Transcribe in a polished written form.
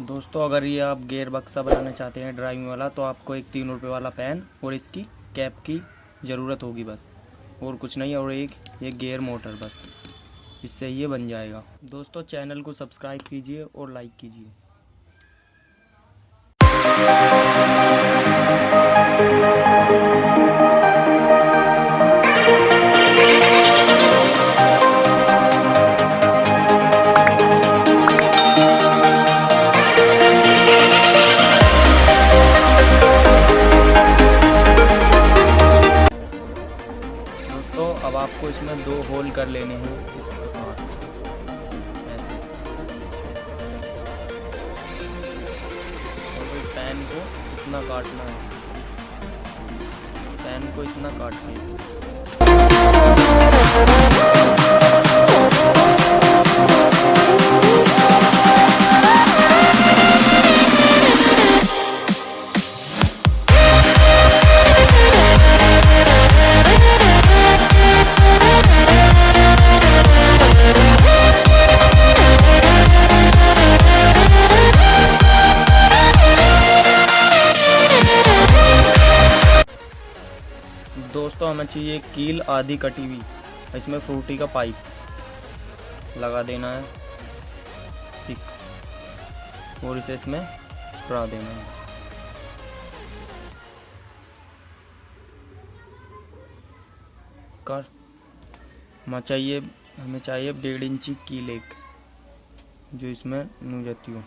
दोस्तों अगर ये आप गियर बक्सा बनाना चाहते हैं ड्राइविंग वाला, तो आपको एक 3 रुपये वाला पेन और इसकी कैप की ज़रूरत होगी बस, और कुछ नहीं। और एक ये गियर मोटर, बस इससे ये बन जाएगा। दोस्तों चैनल को सब्सक्राइब कीजिए और लाइक कीजिए। दोस्तों अब आपको इसमें 2 होल कर लेने हैं इस प्रकार, ऐसे। और फिर पेन को इतना काटना है, पेन को इतना काटना दोस्तों हमें चाहिए कील आधी कटी हुई, इसमें फ्रूटी का पाइप लगा देना है फिक्स, और इसे इसमें भरा देना है। कर हमें चाहिए 1.5 इंची कील एक, जो इसमें नू जाती हो।